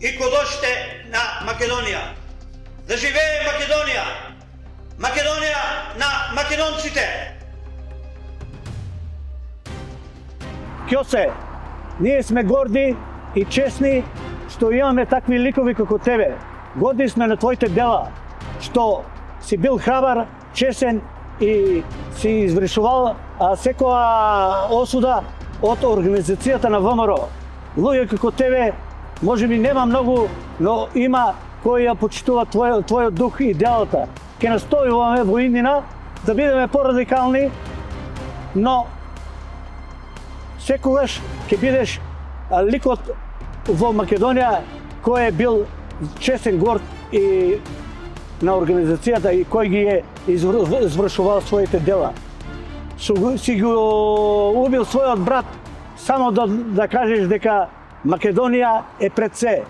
и кодошите на Македонија. Да живее Македонија! Македонија на македонците! Ќосе, ние сме горди и честни што имаме такви ликови како тебе. Горди сме на твоите дела, што си бил храбар, чесен и си извршувал секоја осуда од организацијата на ВМРО. Луѓе како тебе, можеби нема многу, но има кои ја почитува твојот дух и делата. Ке настојуваме во иднина да бидеме порадикални, но секогаш ќе бидеш ликот во Македонија кој е бил честен, горд и на организацијата и кој ги е извршувал своите дела. Си го убил својот брат само да кажеш дека Македонија е пред се.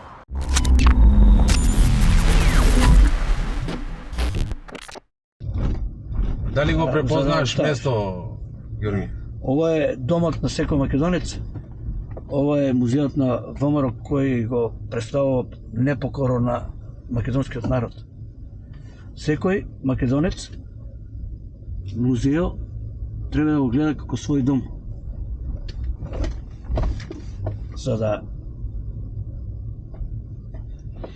Дали го препознаеш место, Ѓорги? Ова е домот на секој македонец. Ова е музеот на ВМРО кој го представува непокоро на македонскиот народ. Секој македонец музео треба да го гледа како свој дом. За да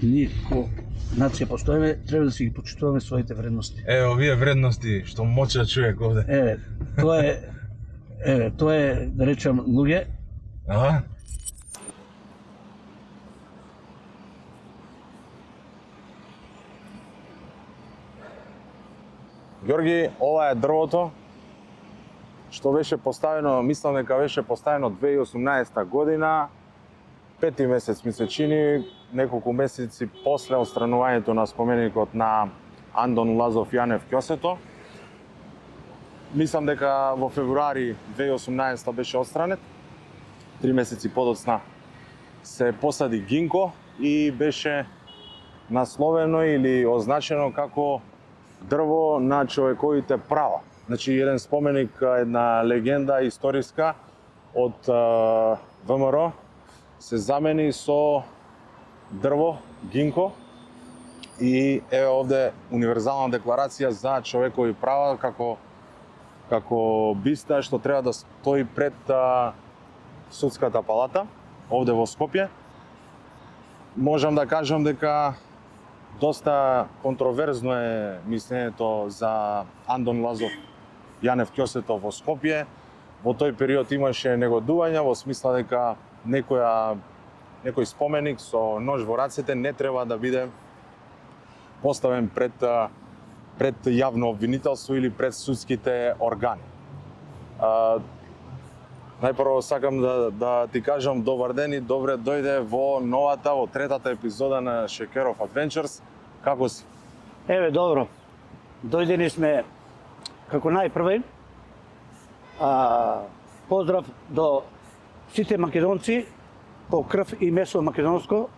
ние како нација постоиме, треба да си ги почитуваме своите вредности. Овие вредности што моча човек овде. Тоа е, да речам, луѓе. Ага. Ѓорги, ова е дрвото што беше поставено, мислам дека беше поставено 2018 година, 5 месец ми се чини, неколку месеци после отстранувањето на споменикот на Андон Лазов Јанев Ќосето. Мислам дека во февруари 2018 беше отстранет. 3 месеци подоцна се посади гинко и беше насловено или означено како дрво на човековите права. Значи, еден споменик, една легенда историска од ВМРО се замени со дрво, гинко, и еве овде универзална декларација за човекови права како биста што треба да стои пред судската палата овде во Скопје. Можам да кажам дека доста контроверзно е мислењето за Андон Лазов Јанев Ќосето во Скопје. Во тој период имаше негодување во смисла дека некој споменик со нож во рацете не треба да биде поставен пред јавно обвинителство или пред судските органи. Најпрво сакам да ти кажам добар ден и добре дојде во новата, во третата епизода на Шекеров Adventures. Како си? Еве, добро. Дојдени сме како најпрвен. Поздрав до сите македонци по крв и месо македонско.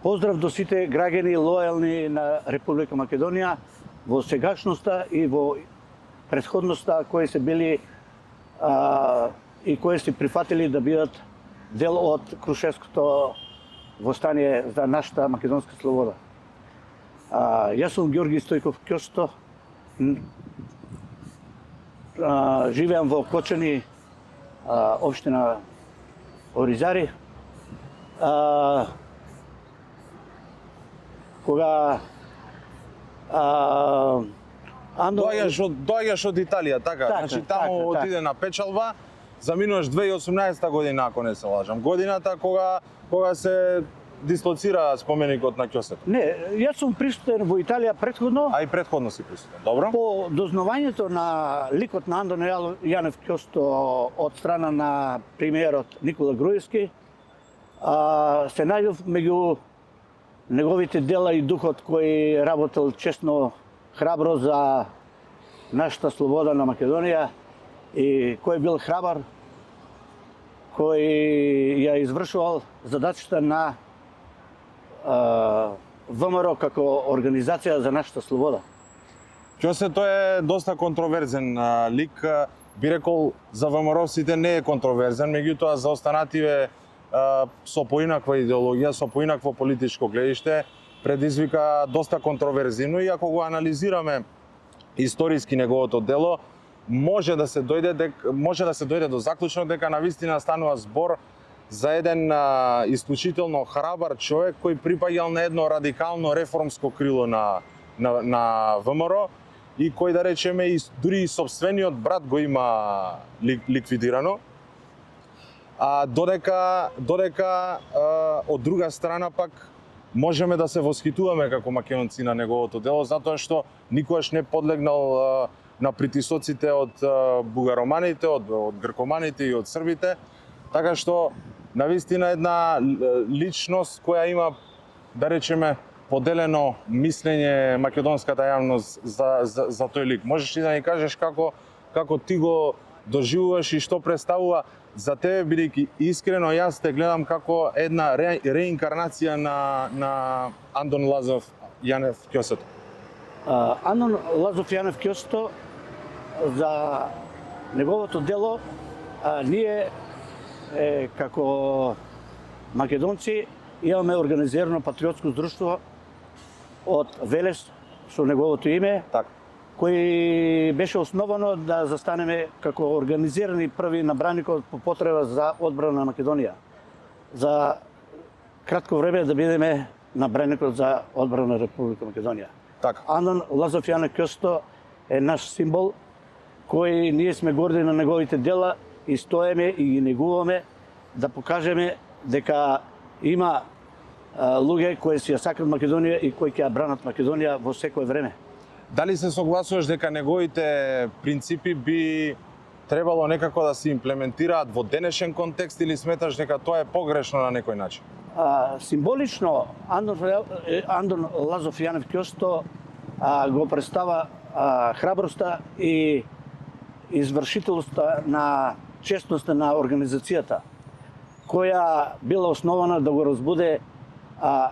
Поздрав до сите граѓани лојални на Република Македонија во сегашноста и во претходноста кои се били и кои се прифатили да бидат дел од Крушевското востание за нашата македонска слобода. Јас сум Ѓорги Стојков Ќосето. Живеам во Кочани, општина Оризари. Кога Доаѓаш од Италија, така? Значи таму отиде на печалба, заминуваш 2018 година, ако не се лажам. Годината кога се дислоцира споменикот на Ќосето. Не, јас сум присутен во Италија претходно. А и претходно си присутен, добро? По дознавањето на ликот на Андон Јанев Ќосето од страна на премиерот Никола Груевски, се најдов меѓу неговите дела и духот кој работел честно, храбро за нашата слобода на Македонија и кој бил храбар, кој ја извршувал задачата на ВМРО како организација за нашата слобода. Ќосето е доста контроверзен лик. Би рекол, за ВМРО-сите не е контроверзен, меѓутоа за останативе со поинаква идеологија, со поинакво политичко гледиште, предизвика доста контроверзивно и ако го анализираме историски неговото дело, може да се дојде до заклучно дека навистина станува збор за еден исклучително храбар човек кој припаѓал на едно радикално реформско крило на ВМРО и кој, да речеме, и дури и сопствениот брат го има ликвидирано. Додека од друга страна пак можеме да се восхитуваме како македонци на неговото дело, затоа што никогаш не подлегнал на притисоците од бугароманите, од гркоманите и од србите, така што навистина една личност која има, да речеме, поделено мислење македонската јавност за тој лик. Можеш ли да ни кажеш како ти го доживуваш и што представува за тебе, бидејќи искрено јас те гледам како една реинкарнација на Андон Лазов Јанев Ќосето? Андон Лазов Јанев Ќосето, за неговото дело, ние како македонци имаме организирано патриотско друштво од Велес со неговото име, Така. кој беше основано да застанеме како организирани први набраникот по потреба за одбрана на Македонија. За кратко време да бидеме набраникот за одбрана на Република Македонија. Така. Андон Лазов Јанев Ќосето е наш символ, кој ние сме горди на неговите дела и стоеме и ги негуваме да покажеме дека има луѓе кои си ја сакат Македонија и кои ќе ја бранат Македонија во секое време. Дали се согласуваш дека неговите принципи би требало некако да се имплементираат во денешен контекст или сметаш дека тоа е погрешно на некој начин? Символично Андон Лазов Јанев Ќосето го представа храброста и извршителноста на честноста на организацијата, која била основана да го разбуде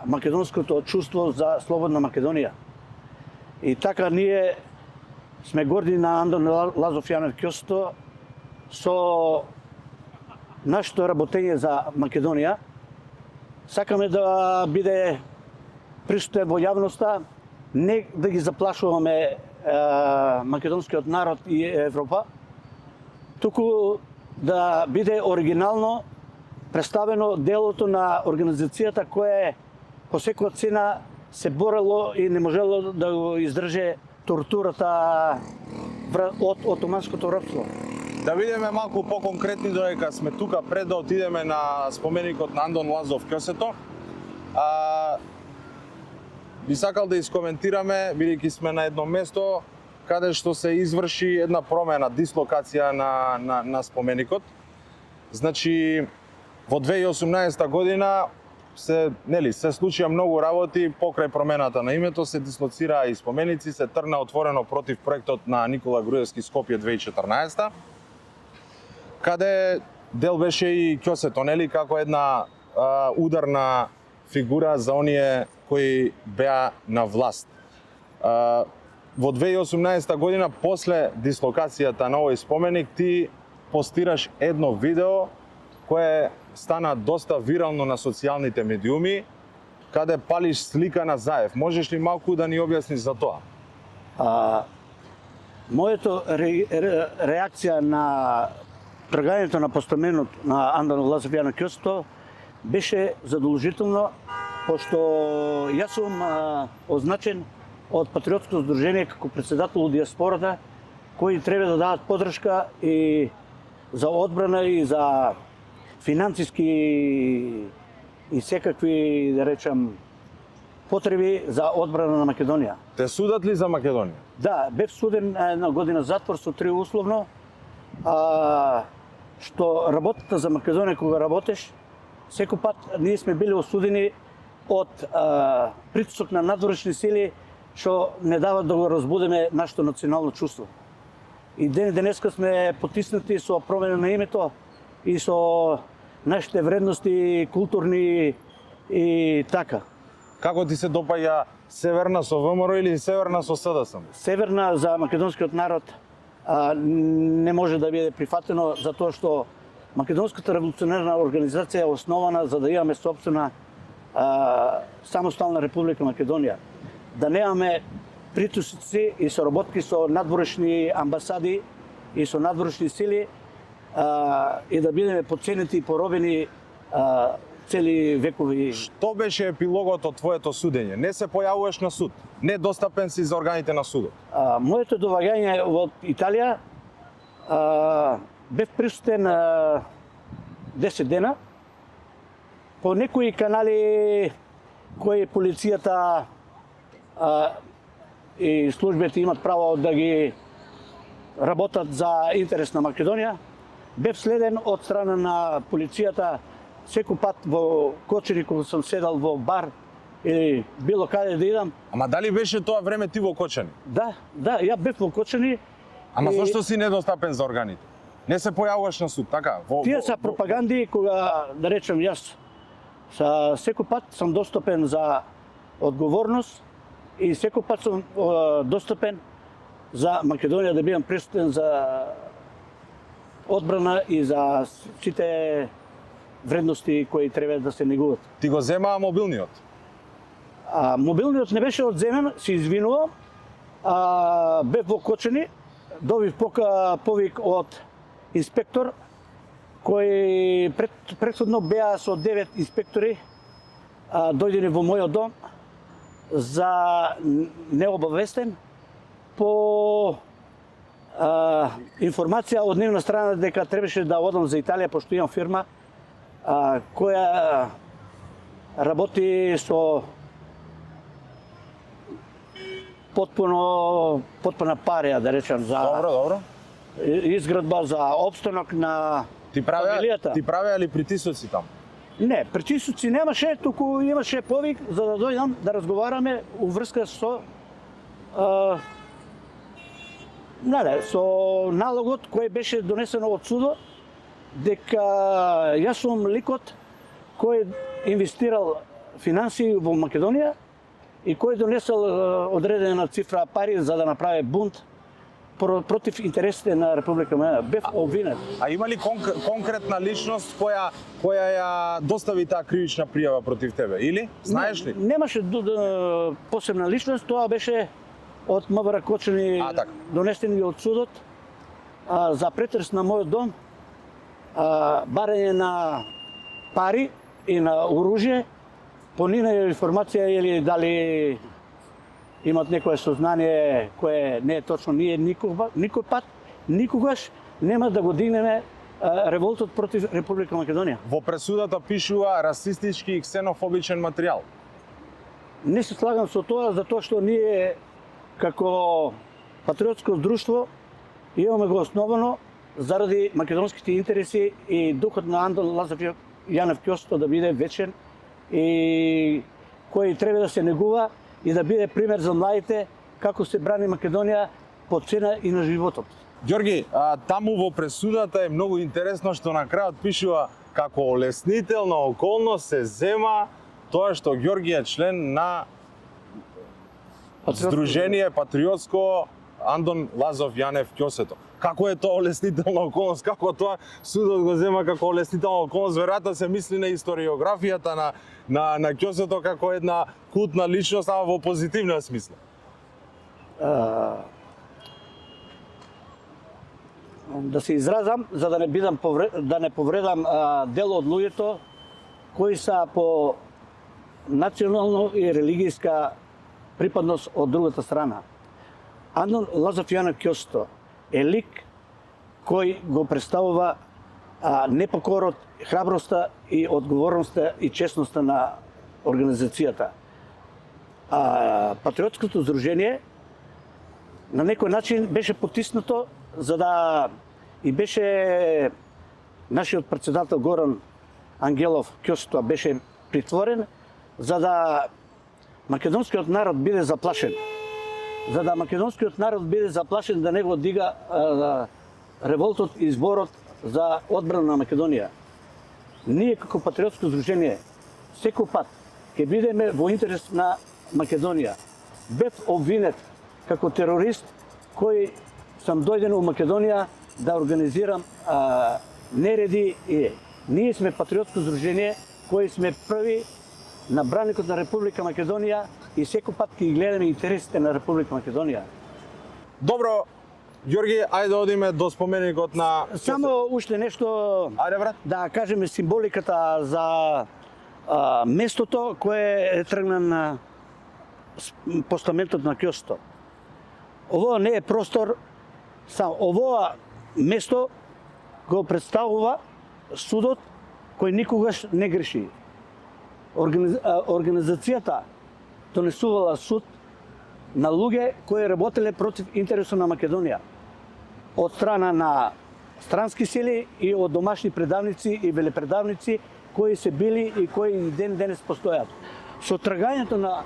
македонското чувство за слободна Македонија. И така ние сме горди на Андон Лазов Јанев Ќосето со нашето работење за Македонија. Сакаме да биде присутен во јавноста, не да ги заплашуваме македонскиот народ и Европа, туку да биде оригинално представено делото на организацијата која по секоја цена се борело и не можело да го издржи тортурата од отоманското робство. Да видиме малку по-конкретни, додека сме тука, пред да отидеме на споменикот на Андон Лазов Ќосето. Би сакал да искоментираме, бидејќи сме на едно место каде што се изврши една промена, дислокација на споменикот. Значи, во 2018 година се случија многу работи покрај промената на името, се дислоцираа и споменици, се тргна отворено против проектот на Никола Груевски Скопје 2014, каде дел беше и Ќосето, нели, како една ударна фигура за оние кои беа на власт. Во 2018 година, после дислокацијата на овој споменик, ти постираш едно видео кое стана доста вирално на социјалните медиуми, каде палиш слика на Заев. Можеш ли малку да ни објасниш за тоа? Моето реакција на тргањето на постаменот на Андон Лазов Јанев Ќосето беше задолжително, пошто јас сум означен од Патриотско здружение како председател од диаспората, кои треба да дадат поддршка и за одбрана и за финансиски и секакви, да речам, потреби за одбрана на Македонија. Те судат ли за Македонија? Да, бев суден една година затвор со 3 условно, што работата за Македонија кога работеш, секој пат ние сме били осудени од притисок на надворешни сили што не дават да го разбудеме нашето национално чувство. И денеска сме потиснати со промена на името и со нашите вредности културни и така. Како ти се допаѓа Северна со ВМРО или Северна со СДСМ? Северна за македонскиот народ не може да биде прифатено затоа што Македонската револуционерна организација е основана за да имаме собствена самостална Република Македонија. Да немаме притисци и соработки со надворешни амбасади и со надворешни сили и да бидеме потценети и поробени цели векови. Што беше епилогот од твоето судење? Не се појавуваш на суд, недостапен си за органите на судот. Моето доваѓање во Италија бев присутен 10 дена по некои канали кои полицијата и службите имат право да ги работат за интерес на Македонија. Бев следен од страна на полицијата секој пат во Кочани кога сум седал во бар или било каде да идам. Ама дали беше тоа време ти во Кочани? Да, ја бев во Кочани. Ама зашто си недостапен за органите? Не се појавуваш на суд, така? Тие се пропаганди кога, да речем, јас секој пат сум достапен за одговорност и секој пат сум достапен за Македонија да бидам присутен за одбрана и за сите вредности кои треба да се негуваат. Ти го земаа мобилниот? Мобилниот не беше одземен, се извинувам. Бев во Кочани, добив повик од инспектор, кој претходно беа со 9 инспектори дојдени во мојот дом за необавестен по информација од нивна страна дека требаше да одам за Италија пошто имам фирма која работи со потпуна парија, да речем, за Добро. изградба за опстанок на фамилијата. Ти правеа ли притисоци таму? Не, притисоци немаше, туку имаше повик за да дојдам да разговараме уврска со со налогот кој беше донесено од судот дека јас сум ликот кој инвестирал финансии во Македонија и кој донесел одредена цифра пари за да направи бунт против интересите на Република Македонија. Бев обвинет. А има ли конкретна личност која ја достави таа кривична пријава против тебе, или? Знаеш ли? Немаше посебна личност, тоа беше од МВР Кочани донесени од судот за претрес на мојот дом, барање на пари и на оружје, по нивна информација или дали имат некое сознание кое не е точно, ние никогаш нема да го дигнеме револтот против Република Македонија. Во пресудата пишува расистички и ксенофобичен материјал. Не се слагам со тоа, затоа што ние како патриотско друштво имаме го основано заради македонските интереси и духот на Андон Лазаров Јанев Ќосто да биде вечен и кој треба да се негува и да биде пример за младите како се брани Македонија по цена и на животот. Ѓорги, таму во пресудата е многу интересно што на крајот пишува како олеснителна околност се зема тоа што Ѓорги е член на Сдружение патриотско Андон Лазаров Јанев Ќосето. Како е тоа олеснителна околност? Како тоа судот го зема како олеснителна околност? Веројатно се мисли на историографијата на Ќосето како една култна личност, ама во позитивна смисла. Да се изразам, за да не бидам да не повредам дел од луѓето кои са по национално и религијска припадност од другата страна. Андон Лазаров Јанев Ќосто е лик кој го представува непокорот, храброста и одговорноста и честноста на организацијата. Патриотското здружение на некој начин беше потиснато за да и беше нашиот председател Горан Ангелов Ќосто беше притворен за да македонскиот народ биде заплашен. За да македонскиот народ биде заплашен да не го дига револтот и зборот за одбрана на Македонија. Ние како патриотско здружение секој пат ќе бидеме во интерес на Македонија. Бев обвинет како терорист кој сам дојден во Македонија да организирам нереди и ние сме патриотско здружение кои сме први на браникот на Република Македонија и секој пат ќе ги гледаме интересите на Република Македонија. Добро, Ѓорги, ајде да одиме до споменикот на... Само уште нешто Ајде, брат. да кажеме символиката за местото кое е тргна на постаментот на Кјосто. Ово не е простор, само овоа место го представува судот кој никогаш не греши. Организацијата донесувала суд на луѓе кои работеле против интересот на Македонија. Од страна на странски сили и од домашни предавници и велепредавници кои се били и кои и ден денес постојат. Со тргањето на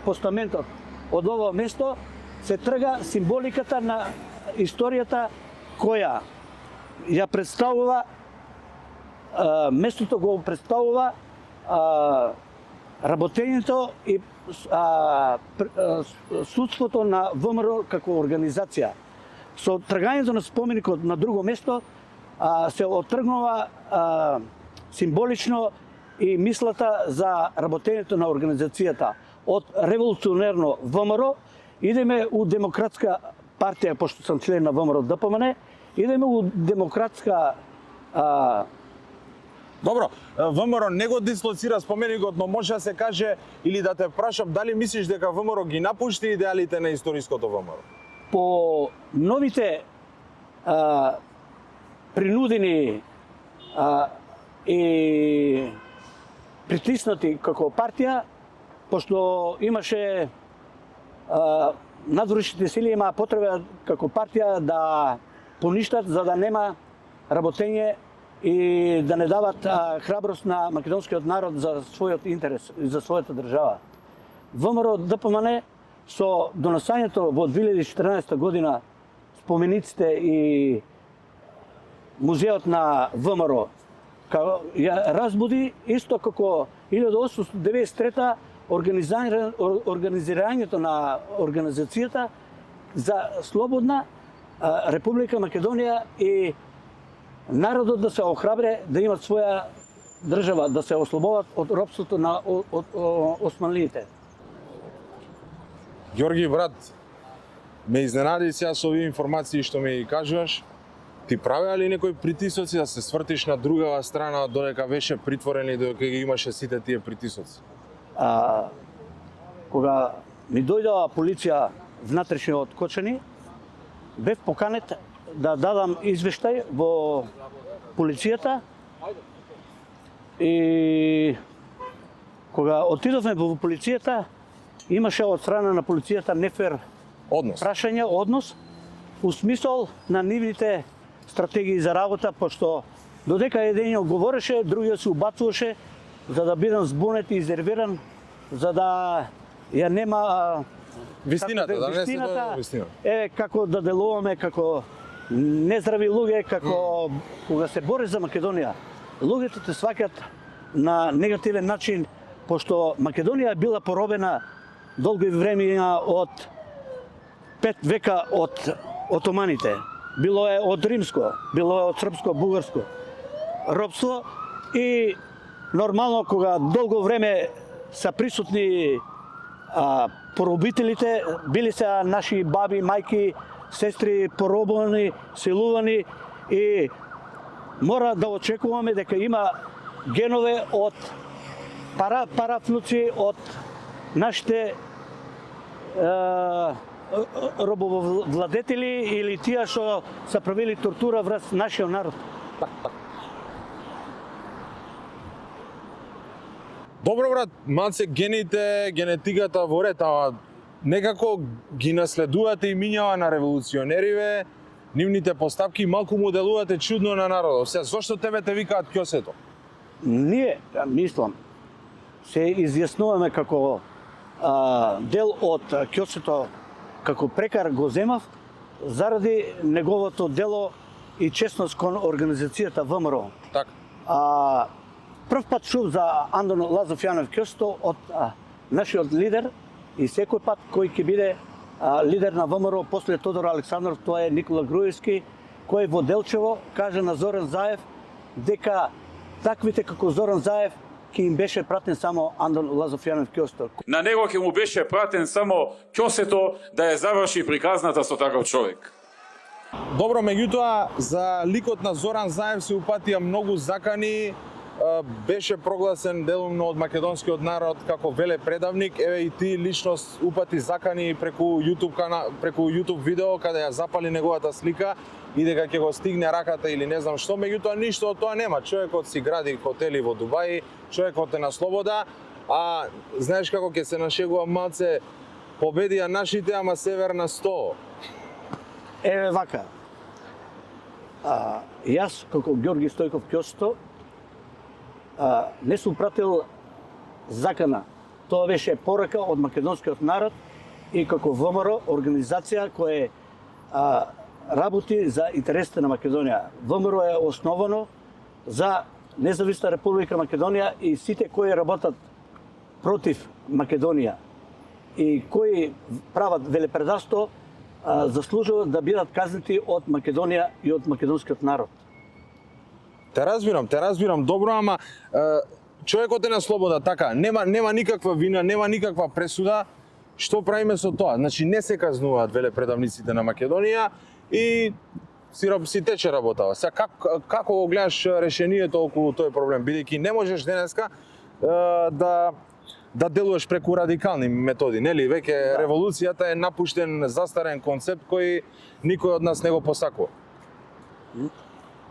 постаментот од ово место се трга символиката на историјата која ја представува местото го представува работењето и судството на ВМРО како организација. Со тргањето на споменикот на друго место се оттргнува символично и мислата за работењето на организацијата. Од револуционерно ВМРО идеме у демократска партија, пошто сум член на ВМРО ДПМН, идеме у демократска Добро, ВМРО не го дислоцира споменикот, но може да се каже или да те прашам дали мислиш дека ВМРО ги напушти идеалите на историското ВМРО? По новите принудени и притиснати како партија, пошто имаше надворешните сили имаа потреба како партија да поништат за да нема работење и да не дават храброст на македонскиот народ за својот интерес и за својата држава. ВМРО ДПМН со донесањето во 2014 година спомениците и музеот на ВМРО ја разбуди исто како 1893 организирањето на организацијата за слободна Република Македонија и народот да се охрабре да имат своја држава, да се ослободат од робството на османлиите. Ѓорги, брат, ме изненади сега со овие информации што ми кажуваш. Ти правеа ли некои притисоци да се свртиш на другава страна додека беше притворен и додека ги имаше сите тие притисоци? Кога ми дојдоа полиција внатрешно од Кочани, бев поканет да дадам извештај во полицијата и кога отидовме во полицијата, имаше од страна на полицијата нефер прашање, однос, у смисол на нивните стратегии за работа, пошто додека едениот говореше, другиот се убацуваше за да бидам збунет и изервиран, за да ја нема вистината, да не се дојде вистина. Како да делуваме како нездрави луѓе, како кога се бори за Македонија. Луѓето те сваќат на негативен начин, пошто Македонија била поробена долго време од 5 века од отоманите. Било е од римско, било е од српско, бугарско робство и нормално кога долго време са присутни поробителите, били се наши баби, мајки, сестри поробувани, силувани и мора да очекуваме дека има генове од парафнуци од нашите робовладетели или тие што са правили тортура врз нашиот народ. Добро, брат, малце гените, генетиката во ред, ама некако ги наследувате и минјава на револуционериве, нивните поставки, малку му делувате чудно на народот. Сега, зошто тебе те викаат Кјосето? Ние, мислам, се изјаснуваме како дел од Кјосето, како прекар го земав, заради неговото дело и честност кон организацијата ВМРО. Така. Прв пат чув за Андон Лазов Јанов Кјосето од нашиот лидер и секој пат кој ќе биде лидер на ВМРО после Тодор Александров, тоа е Никола Груевски кој во Делчево кажа на Зоран Заев дека таквите како Зоран Заев ќе им беше пратен само Андон Лазофјанов Ќосто. На него ќе му беше пратен само ќосето да ја заврши приказната со таков човек. Добро, меѓутоа, за ликот на Зоран Заев се упатија многу закани, беше прогласен делумно од македонскиот народ како велепредавник, еве и ти лично упати закани преку YouTube видео каде ја запали неговата слика и дека ќе го стигне раката или не знам што, меѓутоа ништо од тоа нема. Човекот си гради хотели во Дубај, човекот е на слобода, а знаеш како ќе се нашегува малце, победија нашите, ама Северна 100. Еве вака. Јас како Ѓорги Стојков Ќосто не сум пратил закана. Тоа беше порака од македонскиот народ и како ВМРО организација која работи за интересите на Македонија. ВМРО е основано за независна Република Македонија и сите кои работат против Македонија и кои прават велепредавство заслужуваат да бидат казнети од Македонија и од македонскиот народ. Те разбирам добро, ама човекот е на слобода, така, нема никаква вина, нема никаква пресуда. Што правиме со тоа? Значи не се казнуваат велепредавниците на Македонија и си тече работава. Сега како го гледаш решението околу тој проблем, бидејќи не можеш денеска да делуваш преку радикални методи, нели? Веќе револуцијата е напуштен, застарен концепт кој никој од нас не го посакува.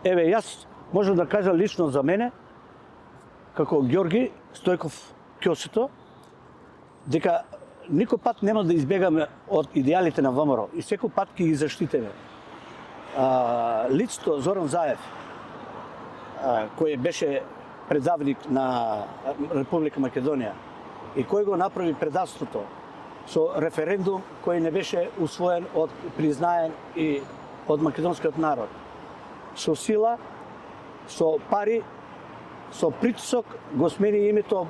Еве, јас можам да кажам лично за мене, како Ѓорги Стојков Ќосто, дека никој пат нема да избегаме од идеалите на ВМРО и секој пат ќе ги заштитиме. Лицето Зоран Заев, кој беше предавник на Република Македонија и кој го направи предавството со референдум кој не беше усвоен признаен и од македонскиот народ. Со сила, со пари, со притисок го смени името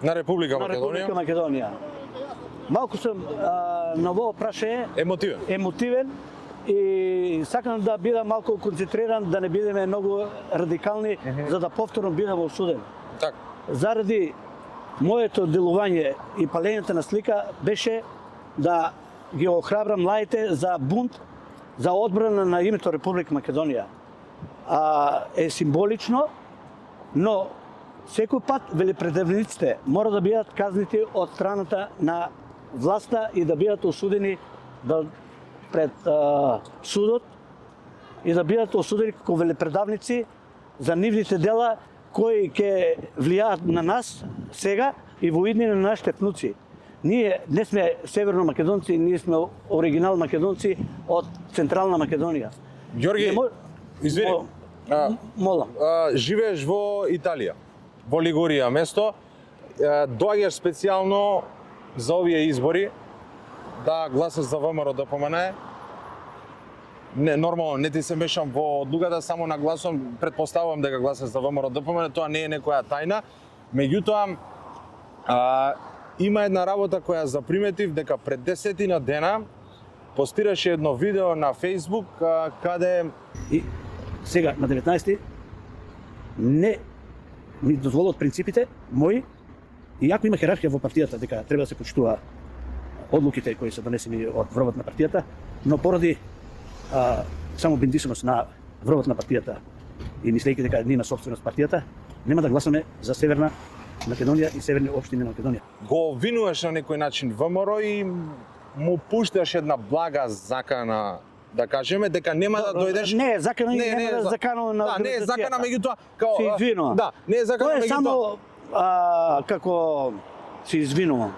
на Република Македонија. Малку сум на ово прашање емотивен и сакам да бидам малку концентриран, да не бидеме многу радикални, за да повторно бидам осуден. Так. Заради моето делување и палењето на слика беше да ги охрабрам младите за бунт, за одбрана на името Република Македонија. Е символично, но секој пат велепредавниците мора да бидат казнити од страната на власта и да бидат осудени пред судот и да бидат осудени како велепредавници за нивните дела кои ќе влијаат на нас сега и во иднина на нашите внуци. Ние не сме северно македонци, ние сме оригинал македонци од Централна Македонија. Ѓорги, извини, молам. Живееш во Италија, во Лигурија место, доаѓаш специјално за овие избори да гласаш за ВМРО ДПМН. Не, нормално, не ти се мешам во одлуката, само нагласувам, претпоставувам дека гласаш за ВМРО ДПМН, тоа не е некоја тајна. Меѓутоа, има една работа која заприметив дека пред 10 дена постираше едно видео на Facebook каде и сега на 19 не ми дозволат принципите мои, иако има херархија во партијата дека треба да се почитува одлуките кои се донесени од врвот на партијата, но поради само бендисаност на врвот на партијата и мислејќи дека ние на собственост партијата, нема да гласаме за Северна Македонија и северни општини на Македонија. Го обвинуваш на некој начин ВМРО и му пушташ една блага закана, да кажеме, дека нема да дојдеш. Не, закана нема да заканува на организацијата. Да, не е закана, меѓутоа као се извинувам. Да, не е закана, меѓутоа. Тоа е само како се извинувам.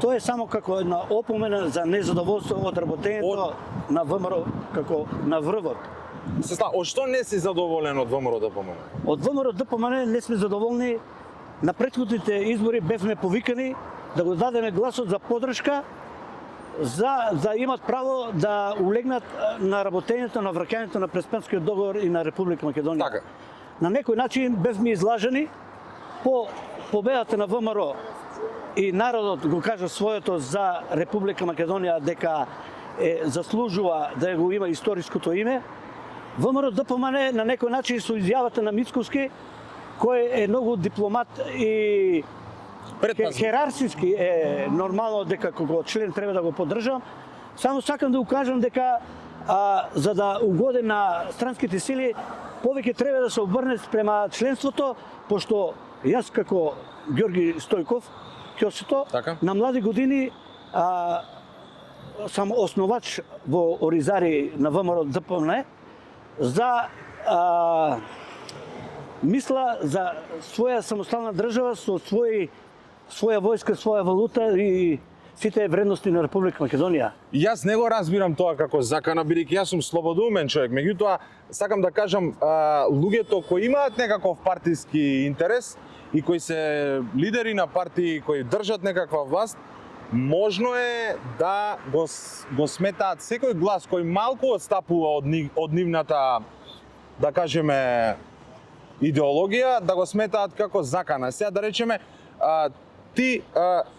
Тоа е само како една опомена за незадоволство од работењето на ВМРО како на врвот. Од што не си задоволен од ВМРО ДПМН? Од ВМРО ДПМН не сме задоволни. На претходните избори бевме повикани да го дадеме гласот за поддршка за имат право да улегнат на работењето на враќањето на Преспанскиот договор и на Република Македонија. Така. На некој начин бевме излажени по победата на ВМРО и народот го кажа своето за Република Македонија дека заслужува да го има историското име. ВМРО ДПМН на некој начин со изјавата на Мицковски, кој е многу дипломат и херархиски е нормално дека кога член треба да го поддржам. Само сакам да укажам дека за да угоди на странските сили, повеќе треба да се обрне према членството, пошто јас како Ѓорги Стојков, Ќосето, Така. на млади години сам основач во Оризари на ВМРО ДПМН за мисла за своја самостална држава со своја војска, своја валута и сите вредности на Република Македонија. Јас не го разбирам тоа како закана, бидејќи јас сум слободумен човек. Меѓутоа, сакам да кажам, луѓето кои имаат некаков партиски интерес и кои се лидери на партии кои држат некаква власт, можно е да го сметаат секој глас кој малку отстапува од нивната, да кажеме, идеологија, да го сметаат како закана. Сега да речеме, ти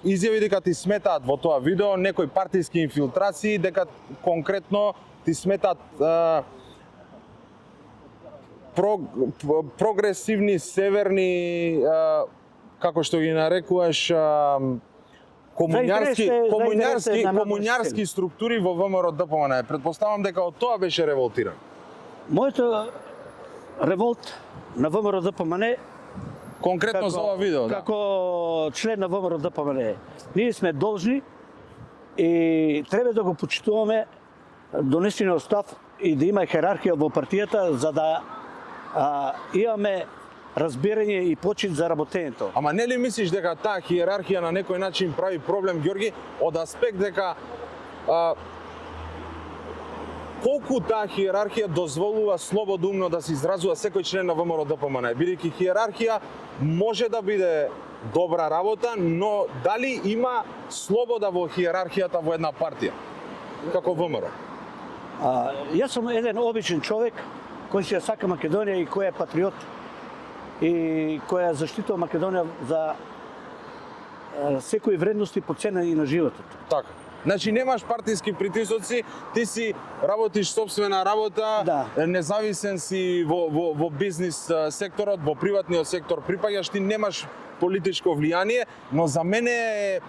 изјави дека ти сметаат во тоа видео некои партиски инфилтрации, дека конкретно ти сметаат прогресивни, северни, како што ги нарекуваш, комуњарски структури во ВМРО ДПМН. Претпоставам дека од тоа беше револтиран. Моето револт на ВМРО ДПМН Конкретно за ова видео, да. Како член на ВМРО ДПМН, ние сме должни и треба да го почитуваме донесениот став и да има херархија во партијата за да имаме разбирање и почит за работењето. Ама не ли мислиш дека таа хиерархија на некој начин прави проблем, Ѓорги, од аспект дека колку таа хиерархија дозволува слободумно да се изразува секој член на ВМРО ДПМН, бидејќи хиерархија може да биде добра работа, но дали има слобода во хиерархијата во една партија, како ВМРО? Јас сум еден обичен човек кој се сака Македонија и кој е патриот и кој заштитува Македонија за секои вредности по цена и на животот. Така. Значи немаш партиски притисоци, ти си работиш собствена работа, Да. независен си во бизнис секторот, во приватниот сектор припаѓаш, ти немаш политичко влијание, но за мене е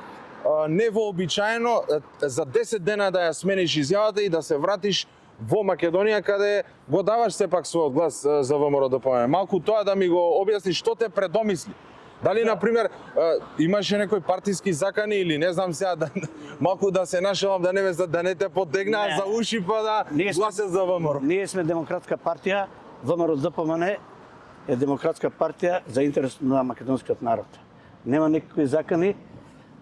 невообичаено за 10 дена да ја смениш изјавата и да се вратиш во Македонија, каде го даваш сепак својот глас за ВМРО ДПМН. Малку тоа да ми го објасниш што те предомисли. Дали, например, имаше некои партиски закани или не знам сега, малку да се нашалам да не те потегнаа за уши па да гласат за ВМРО. Ние сме демократска партија, ВМРО ДПМН е демократска партија за интерес на македонскиот народ. Нема никакви закани,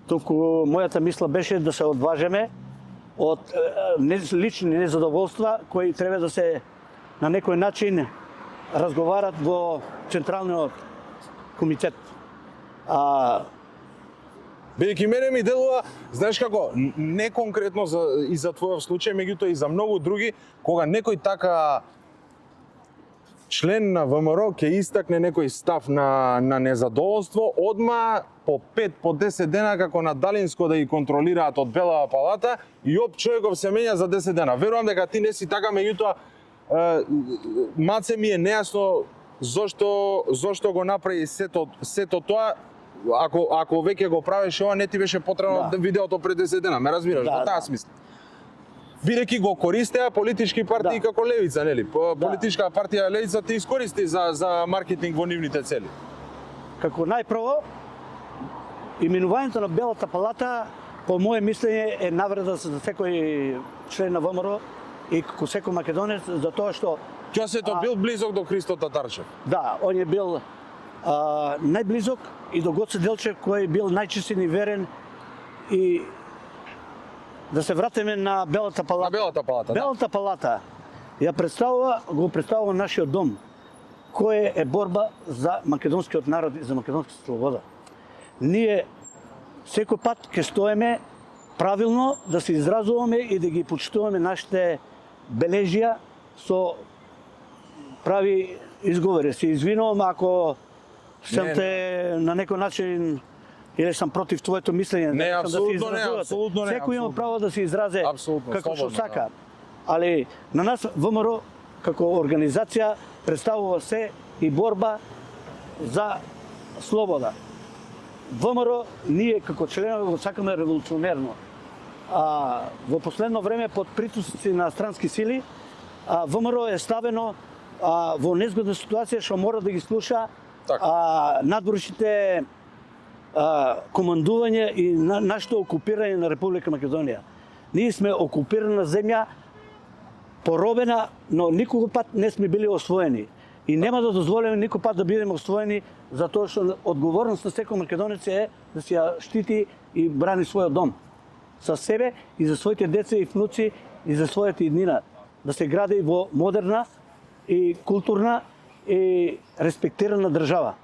туку мојата мисла беше да се одважеме од лични незадоволства кои треба да се на некој начин разговарат во Централниот комитет. Бидејќи мене ми делува, знаеш како, не конкретно и за твојов случај, меѓутоа и за многу други, кога некој така член на ВМРО ќе истакне некој став на незадоволство, одма по 5, по 10 дена како на далинско да ги контролираат од Белава палата и оп човеков се менја за 10 дена. Верувам дека ти не си така, меѓутоа маце ми е нејасно зошто го направи сето тоа. Ако веќе го правеше ова, не ти беше потребно видеото пред 10 дена, ме разбираш, во таа смисла. Бидејќи го користеа политички партии како Левица, нели? Политичка партија Левица ти искористи за маркетинг во нивните цели. Како најпрво, именувањето на Белата палата, по моје мислење, е навреда за секој член на ВМРО и како секој македонец, за тоа што Ќосето бил близок до Христо Татарчев. Да, он е бил најблизок и до Гоце Делчев, кој бил најчистен и верен. И да се вратиме на Белата палата. На Белата палата, Белата палата го представува нашиот дом, кој е борба за македонскиот народ и за македонската слобода. Ние секој пат ќе стоеме правилно да се изразуваме и да ги почитуваме нашите бележија со прави изговори. Се извинувам ако сум те на некој начин или сам против твоето мислење. Не, сакам апсолутно не, изразувате. апсолутно не, Секој има апсолутно. право да се изразе Апсолутно, како што слободно, сака. Али на нас ВМРО како организација представува се и борба за слобода. ВМРО ние како членови го сакаме револуционерно. Во последно време под притисци на странски сили ВМРО е ставено во незгодна ситуација што мора да ги слуша надворешните командување и нашето окупирање на Република Македонија. Ние сме окупирана земја, поробена, но никога пат не сме били освоени. И нема да дозволиме никој пат да бидеме освоени, затоа што одговорност на секој македонец е да си ја штити и брани својот дом. За себе и за своите деца и внуци и за својата иднина. Да се гради во модерна и културна и респектирана држава.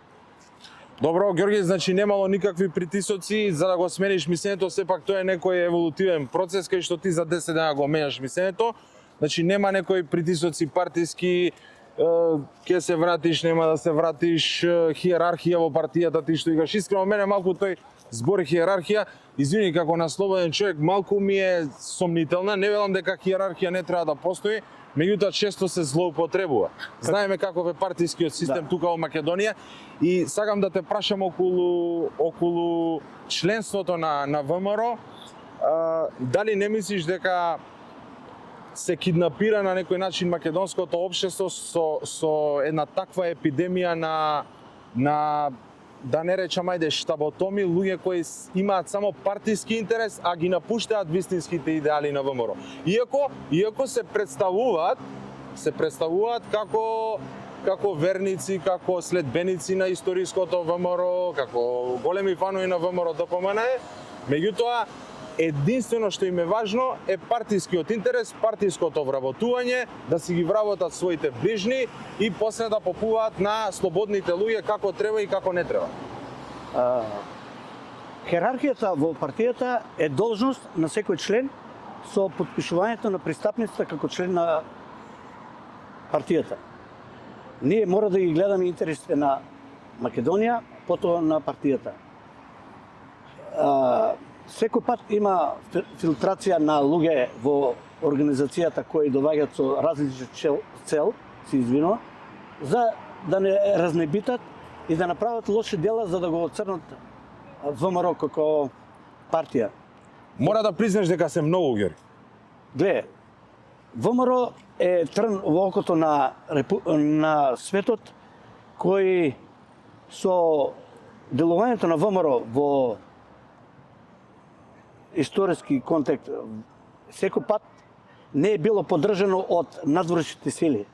Добро, Ѓорги, значи немало никакви притисоци за да го смениш мислењето, сепак тоа е некој еволутивен процес кај што ти за 10 дена го менеш мислењето. Значи нема некои притисоци партиски, ќе се вратиш, нема да се вратиш, хиерархија во партијата, ти што игаш. Искрено мене малку тој збор хиерархија, извини, како на слободен човек, малку ми е сомнителна. Не велам дека хиерархија не треба да постои, меѓутоа често се злоупотребува. Знаеме каков е партискиот систем тука во Македонија и сакам да те прашам околу членството на ВМРО. Дали не мислиш дека се киднапира на некој начин македонското општество со една таква епидемија на да не речам ајде штаботоми, луѓе кои имаат само партиски интерес, а ги напуштаат вистинските идеали на ВМРО. Иако се представуваат како верници, како следбеници на историското ВМРО, како големи фанови на ВМРО ДПМН, меѓутоа единствено што им е важно е партискиот интерес, партиското вработување, да си ги вработат своите ближни и после да попуваат на слободните луѓе како треба и како не треба. Херархијата во партијата е должност на секој член со потпишувањето на пристапницата како член на партијата. Ние мора да ги гледаме интересите на Македонија, потоа на партијата. Секој пат има филтрација на луѓе во организацијата кои доаѓаат со различна цел, се извинувам, за да не разнебитат и да направат лоши дела за да го оцрнат ВМРО како партија. Мора да признаш дека се многу, Ѓорги. Гле, ВМРО е трн во окото на светот кој со делувањето на ВМРО во историски контекст секој пат не е било поддржано од надворешните сили,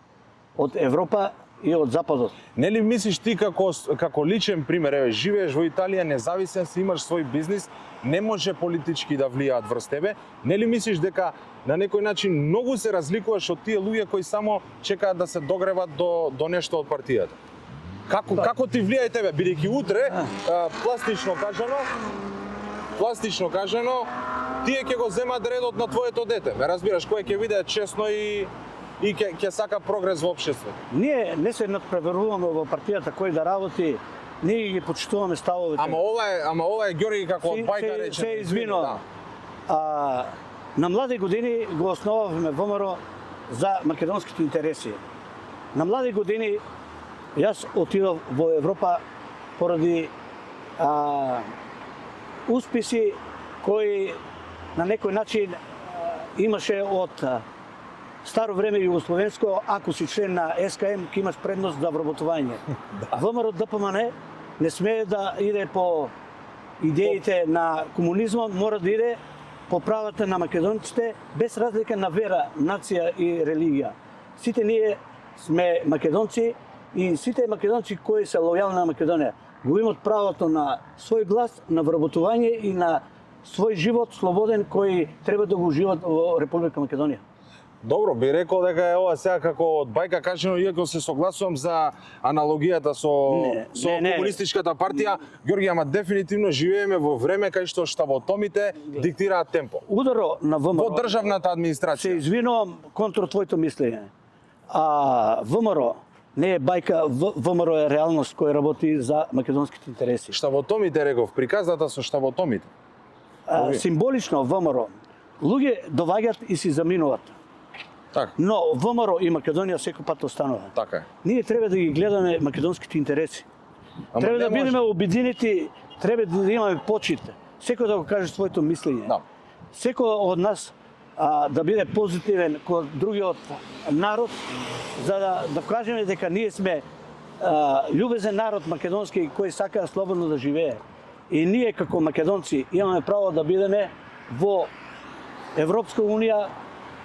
од Европа и од Западот. Нели мислиш ти како личен пример, еве живееш во Италија, независен си, имаш свој бизнис, не може политички да влијаат врз тебе, нели мислиш дека на некој начин многу се разликуваш од тие луѓе кои само чекаат да се догреват до нешто од партијата? Како ти влијај тебе, бидејќи утре пластично кажано, тие ќе го земат редот на твоето дете. Ме разбираш, кој ќе биде честно и ќе сака прогрес во општеството. Ние не се надпреверуваме во партијата кој да работи, ние ги почитуваме ставовите. Ама ова е Ѓорги како од бајка рече. Се извинувам. На млади години го основавме ВМРО за македонските интереси. На млади години јас отидов во Европа поради успеси кои на некој начин имаше од старо време југословенско, ако си член на СКМ, ќе имаш предност за вработување. ВМРО ДПМН не смее да иде по идеите на комунизмот, мора да иде по правата на македонците, без разлика на вера, нација и религија. Сите ние сме македонци и сите македонци кои се лојални на Македонија го имат правото на свој глас, на вработување и на свој живот слободен кој треба да го уживат во Република Македонија. Добро, би рекол дека е ова сега како од бајка кажано, иако се согласувам за аналогијата со комунистичката партија, Ѓорги, ама дефинитивно живееме во време кај што штаботомите диктираат темпо. Ударо на ВМРО. Во државната администрација. Се извинувам контр твоето мислење. ВМРО Не е бајка, ВМРО е реалност која работи за македонските интереси. Штаботомите реков, приказната со штаботомите. Символично ВМРО. Луѓе доаѓаат и си заминуваат. Така, Но ВМРО и Македонија секој пат останува. така е. Ние треба да ги гледаме македонските интереси. Ама Треба не да може. бидеме обединети, треба да имаме почит. Секој да го каже своето мислење. Да. Секој од нас да биде позитивен кон другиот народ, за да кажеме дека ние сме љубезен народ македонски кој сака слободно да живее. И ние како македонци имаме право да бидеме во Европска унија,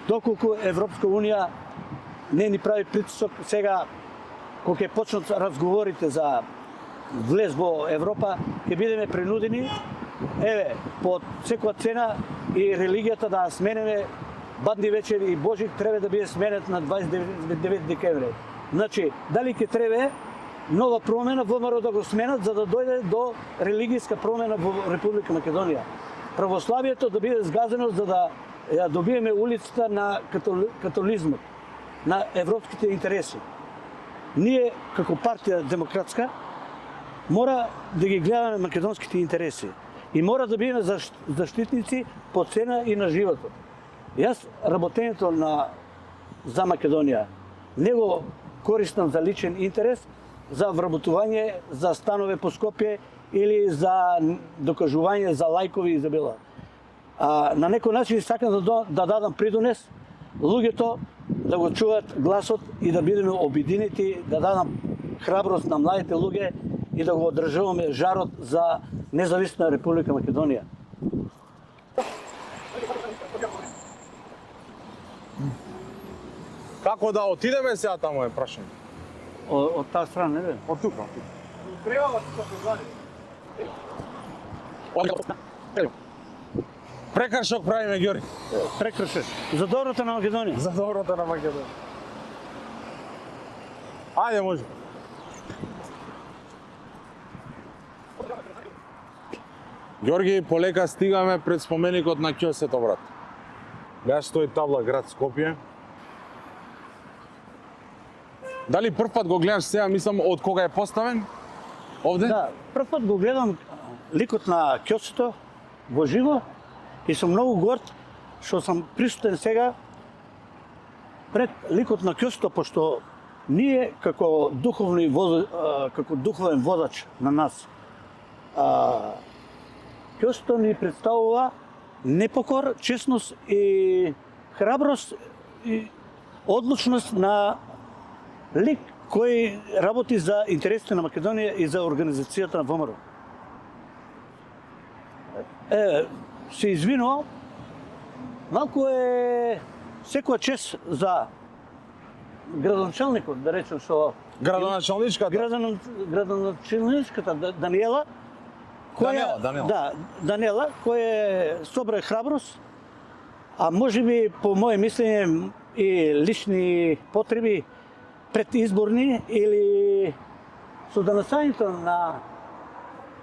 доколку Европска унија не ни прави притисок сега кога ќе почнат разговорите за влез во Европа, ќе бидеме принудени по секоја цена и религијата да сменеме Бадни вечери и Божик треба да биде сменет на 29 декември. Значи, дали ќе треба нова промена ВМРО да го сменат за да дојде до религијска промена во Република Македонија. Православието да биде згазено за да ја добиеме улицата на католизмот, на европските интереси. Ние, како партија демократска, мора да ги гледаме македонските интереси и мора да бидеме заштитници по цена и на животот. Јас работењето за Македонија не го користам за личен интерес, за вработување, за станове по Скопје или за докажување за лајкови и за била. На некој начин сакам да дадам придонес луѓето да го чуваат гласот и да бидеме обединети, да дадам храброст на младите луѓе и да го одржаваме жарот за независна Република Македонија. Како да отидеме сега таму е прашање? Од таа страна, не бе? Од тука. Прекршок правиме, Ѓори. Прекршеш. За доброто на Македонија. За доброто на Македонија. Ајде, може. Ѓорги, полека стигаме пред споменикот на Ќосето, брат. Ја стои табла град Скопје. Дали прв пат го гледаш сега, мислам, од кога е поставен? Овде? Да, прв пат го гледам ликот на Ќосето во живо и сум многу горд што сум присутен сега пред ликот на Ќосето, пошто ние како духовен водач на нас, Ќосето ни представува непокор, честност и храброст и одлучност на лик кој работи за интересите на Македонија и за организацијата на ВМРО. Се извинувам, малку е секоја чест за градоначалникот, да речем, што градоначалничката Даниела, Даниела, која собра храброст, а можеби по моје мислење и лични потреби предизборни или со донесањето на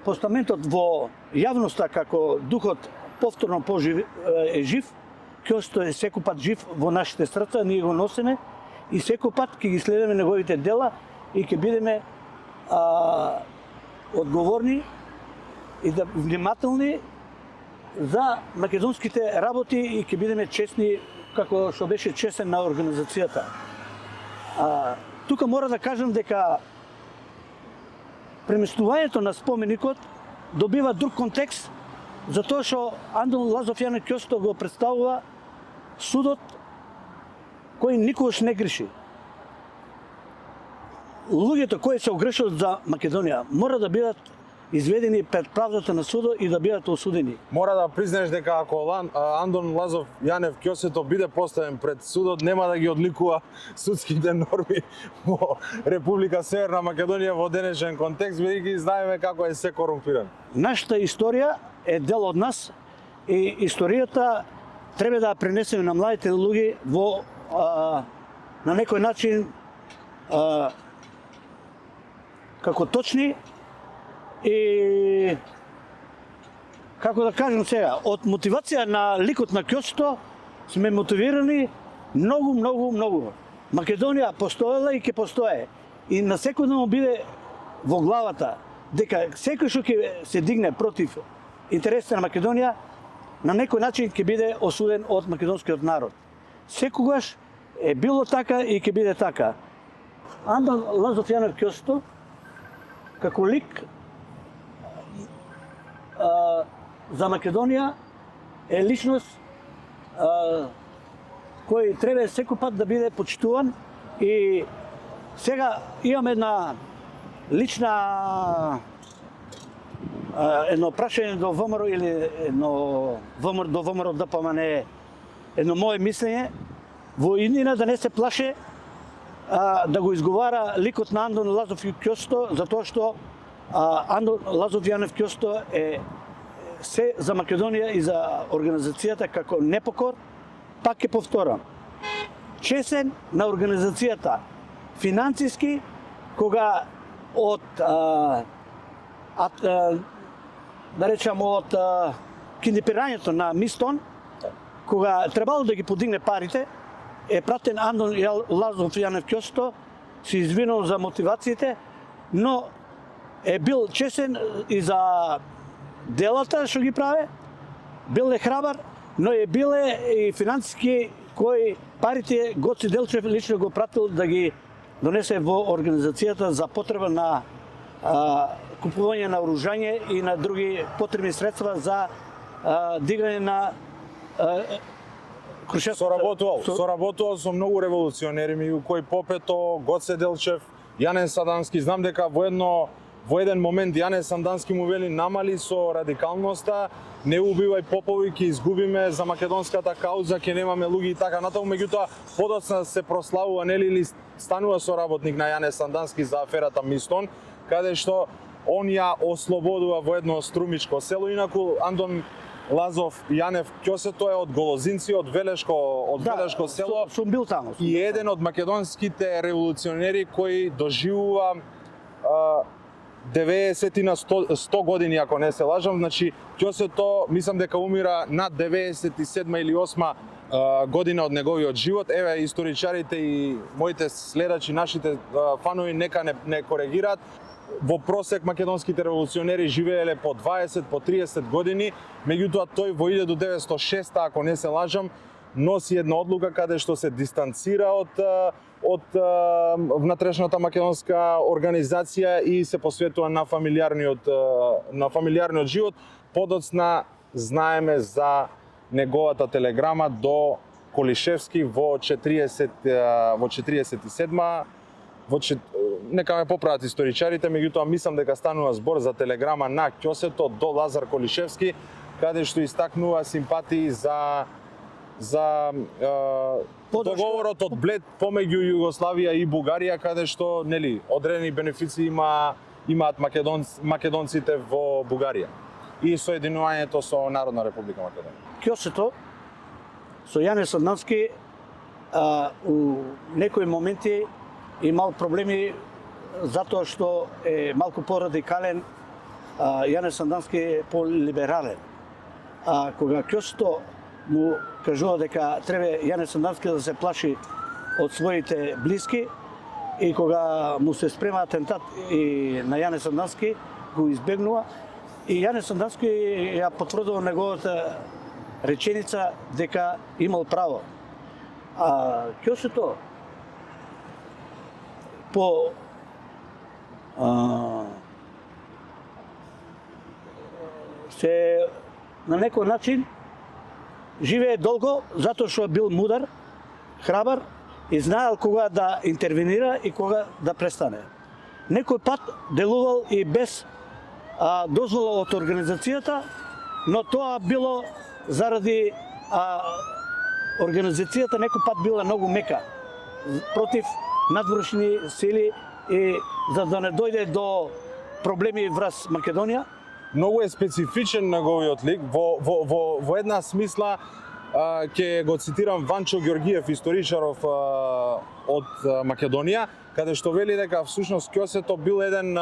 постаментот во јавноста како духот повторно е жив, Ќосето е секој пат жив во нашите срца, ние го носиме и секој пат ќе ги следиме неговите дела и ќе бидеме одговорни и да внимателни за македонските работи и ќе бидеме честни како што беше честен на организацијата. Тука мора да кажам дека преместувањето на споменикот добива друг контекст, затоа што Андон Лазов Јане Ќосето го представува судот кој никогаш не греши. Луѓето кои се огрешат за Македонија мора да бидат изведени пред правдата на судот и да бидат осудени. Мора да признаеш дека ако Андон Лазов Јанев Ќосето биде поставен пред судот, нема да ги одликува судските норми во Република Северна Македонија во денешен контекст, бидејќи знаеме како е се корумпиран. Нашата историја е дел од нас и историјата треба да ја пренесеме на младите луѓе во на некој начин како точни и како да кажем сега, од мотивација на ликот на Ќосето сме мотивирани многу. Македонија постоела и ќе постое. и на секој да му биде во главата дека секој што ќе се дигне против интересите на Македонија, на некој начин ќе биде осуден од македонскиот народ. Секогаш е било така и ќе биде така. Андон Лазов Јанев Ќосто, како лик за Македонија, е личност кој треба секој пат да биде почитуван. И сега имам една лична едно прашање до ВМРО или до ВМРО ДПМН, едно мое мислење, во иднина да не се плаше да го изговара ликот на Андон Лазов Ќосто, затоа што Андон Лазов Јанев Ќосто е се за Македонија и за организацијата како непокор. Пак ќе повторам, чесен на организацијата финансиски, кога од да речам од киндипирањето на Мистон, кога требало да ги подигне парите, е пратен Андон Лазов Јанев Ќосто, се извинувал за мотивациите, но е бил чесен и за делата што ги праве, бил е храбар, но е биле и финансиски кои парите Гоце Делчев лично го пратил да ги донесе во организацијата за потреба на купување на оружјање и на други потребни средства за дигање на Крушевската. Соработувал со многу револуционери, меѓу кои Попето, Гоце Делчев, Јанен Сандански. Знам дека во еден момент Јанен Сандански му вели намали со радикалноста, не убивај попови, ќе изгубиме за македонската кауза, ќе немаме луѓе и така натаму. Меѓутоа подоцна се прославува нели или станува соработник на Јанен Сандански за аферата Мистон, каде што он ја ослободува во едно струмичко село. Инаку Андон Лазов Јанев Ќосето е од Голозинци, од Велешко село. Сум бил таму. И еден од македонските револуционери кои доживува 90 на 100 години, ако не се лажам. Значи, Ќосето, мислам дека умира на 97 или 8 година од неговиот живот. Еве, историчарите и моите следачи, нашите фанови, нека не коригираат. Во просек македонските револуционери живееле по 20, по 30 години, меѓутоа тој во 1906, ако не се лажам, носи една одлука каде што се дистанцира од внатрешната македонска организација и се посветува на фамилиарниот живот. Подоцна знаеме за неговата телеграма до Колишевски во 47-ма, нека ме поправат историчарите, меѓутоа мислам дека станува збор за телеграма на Ќосето до Лазар Колишевски, каде што истакнува симпатии за договорот од Блед помеѓу Југославија и Бугарија, каде што нели одредени бенефиции имаат македонците во Бугарија и соединувањето со Народна република Македонија. Ќосето со Јанен Сандански у некои моменти имал проблеми затоа што е малку порадикален, Јанен Сандански е полиберален. Кога Ќосето му кажува дека треба Јанен Сандански да се плаши од своите блиски и кога му се спрема атентат и на Јанен Сандански, го избегнува и Јанен Сандански ја потврдува неговата реченица дека имал право. Ќосето по се на некој начин живее долго затоа што бил мудар, храбар и знаел кога да интервенира и кога да престане. Некој пат делувал и без дозвола од организацијата, но тоа било заради организацијата некој пат била многу мека против надворешни сили и за да не дојде до проблеми врз Македонија. Многу е специфичен неговиот лик. Во една смисла ќе го цитирам Ванчо Ѓоргиев, историчаров од Македонија, каде што вели дека всушност Ќосето бил еден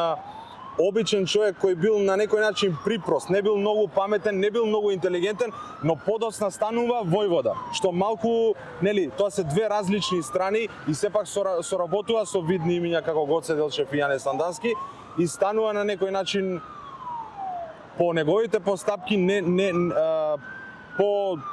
обичен човек кој бил на некој начин припрост, не бил многу паметен, не бил многу интелигентен, но подоцна станува војвода, што малку, нели, тоа се две различни страни и сепак соработува со видни имиња како Гоце Делчев и Јане Сандански и станува на некој начин по неговите постапки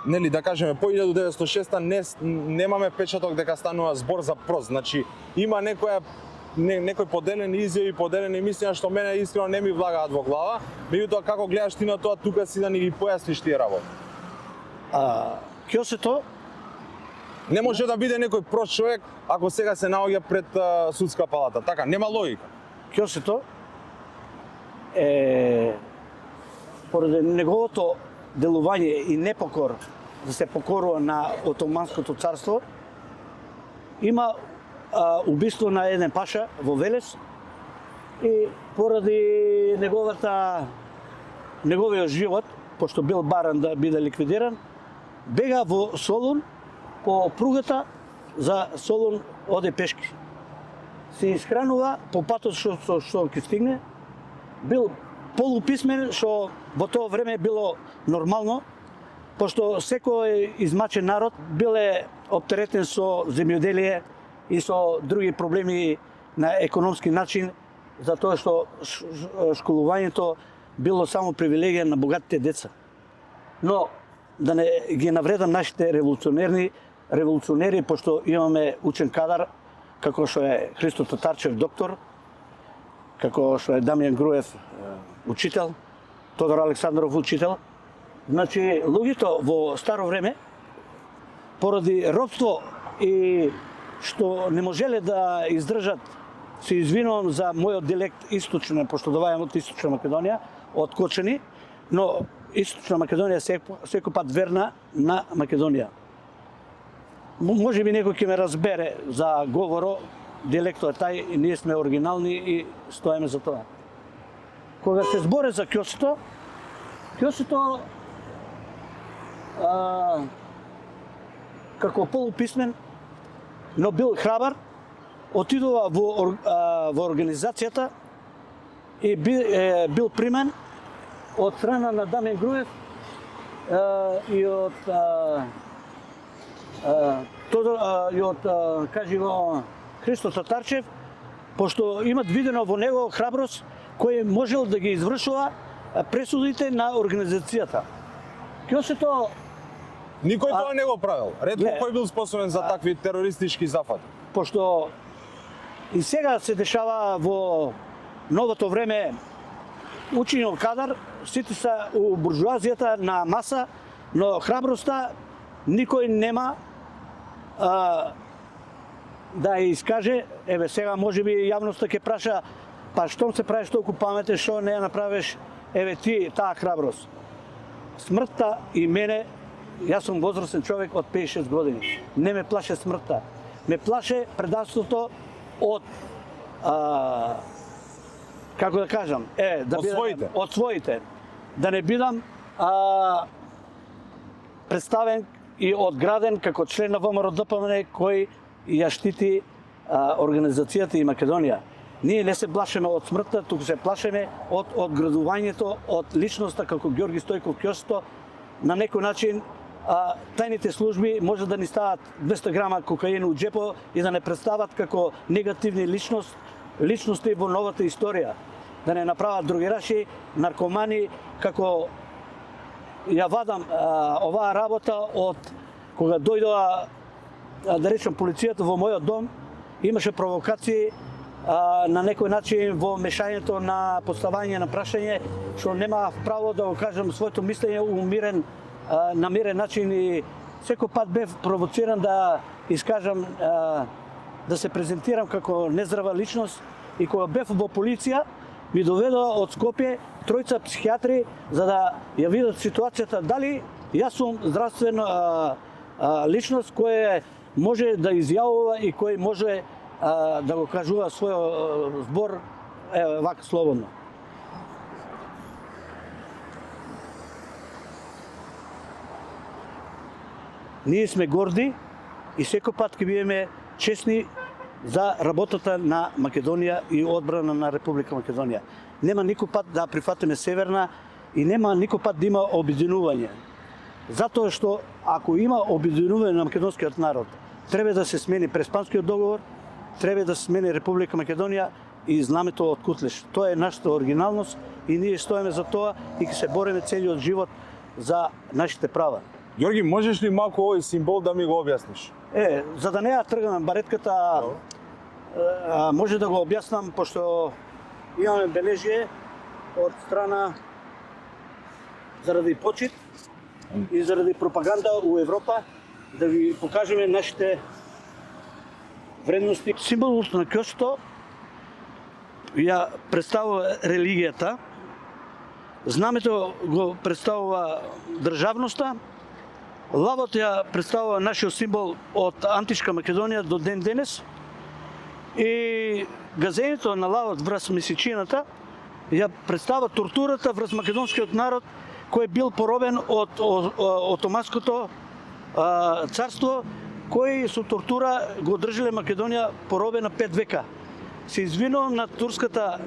нели да кажеме по 1906 немаме печаток дека станува збор за прост. Значи има некој поделени изјави, поделени мислења што мене искрено не ми влагаат во глава. Меѓутоа како гледаш ти на тоа, тука си да ни ги појасниш тие работи. Кјосето Не може да биде некој прост човек ако сега се наоѓа пред судска палата. Така, нема логика. Кјосето е поради неговото делување и непокор да се покорува на Отоманското царство, има убиство на еден паша во Велес и поради неговиот живот, пошто бил баран да биде ликвидиран, бега во Солун по пругата за Солун оде пешки. Се исхранува по патот што ќе стигне, бил полуписмен, што во тоа време било нормално, пошто секој измачен народ биле оптеретен со земјоделие и со други проблеми на економски начин, затоа што школувањето било само привилегија на богатите деца. Но да не ги навредам нашите револуционери, пошто имаме учен кадар, како што е Христо Татарчев доктор, како што е Дамјан Груев учител, Тодор Александров учител. Значи, луѓето во старо време, поради робство и што не можеле да издржат, се извинувам за мојот диалект источен, пошто довајам од Источна Македонија, од Кочани, но Источна Македонија секој пат верна на Македонија. Може би некој ќе ме разбере за говоро, диалектот е тај и ние сме оригинални и стоеме за тоа. Кога се збори за Кјосето како полуписмен, но бил храбар, отидува во организацијата и бил примен од страна на Дамјан Груев и од кажи го Христо Татарчев, пошто имат видено во него храброст кој можел да ги извршува пресудите на организацијата. Кјосето Никој тоа не го правил. Ретко кој бил способен за такви терористички зафати. Пошто и сега се дешава во новото време учениот кадар, сите се у буржуазијата на маса, но храброста никој нема да ја искаже. Еве сега можеби јавноста ќе праша, па штом се правиш толку паметен, што не ја направиш, еве ти таа храброст. Смртта и мене, јас сум возрастен човек од 56 години. Не ме плаше смртта. Ме плаше предавството од како да кажам, од своите. Да не бидам представен и одграден како член на ВМРО-ДПМН кој ја штити организацијата и Македонија. Ние не се плашеме од смртта, туку се плашеме од одградувањето, од личноста како Ѓорги Стојков Кјосето. На некој начин тајните служби може да ни стават 200 грама кокаин у џепо и да не представат како негативни личности во новата историја. Да не направат другераши, наркомани, како ја вадам оваа работа од кога дојдоа, да речем, полицијата во мојот дом, имаше провокации на некој начин во мешањето на поставање на прашање, што немав право да го кажам своето мислење на мирен начин и секој пат бев провоциран да искажам, да се презентирам како нездрава личност. И кога бев во полиција, ми доведоа од Скопје тројца психијатри за да ја видат ситуацијата дали јас сум здравствена личност која може да изјавува и кој може да го кажува својот збор вака слободно. Ние сме горди и секој пат ќе бидеме честни за работата на Македонија и одбрана на Република Македонија. Нема никој пат да прифатиме Северна и нема никој пат да има обединување. Затоа што ако има обединување на македонскиот народ, треба да се смени Преспанскиот договор, треба да се смени Република Македонија и знамето од Кутлиш. Тоа е нашата оригиналност и ние стоиме за тоа и ќе се бориме целиот живот за нашите права. Ѓорги, можеш ли малку овој символ да ми го објасниш? За да не ја тргнам баретката, може да го објаснам, пошто имаме бележие од страна заради почит и заради пропаганда у Европа, да ви покажеме нашите вредности. Символот на кјосето ја представува религијата, знамето го представува државноста, лавот ја представува нашиот символ од античка Македонија до ден денес и газењето на лавот врз месечината ја представува тортурата врз македонскиот народ кој бил поробен од Отоманското царство, кој со тортура го држиле Македонија поробена 5 века. Се извинувам на турската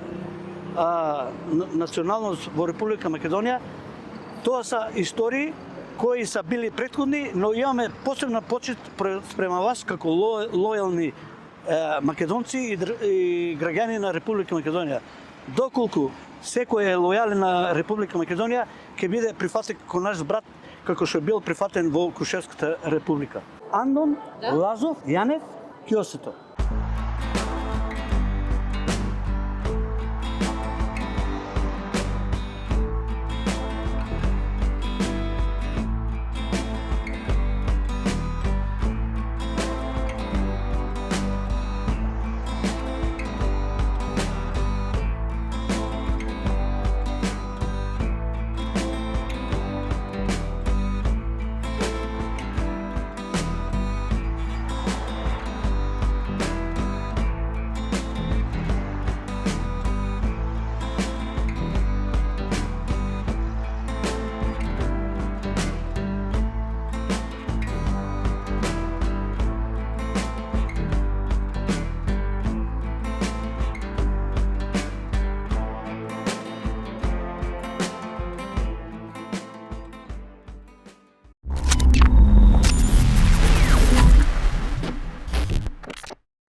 националност во Република Македонија. Тоа се истории кои са били претходни, но имаме посебна почит спрема вас како лојални македонци и граѓани на Република Македонија. Доколку секој е лојален на Република Македонија, ќе биде прифатен како наш брат, како што бил прифатен во Кушевската република. Андон Лазов Јанев Кјосето.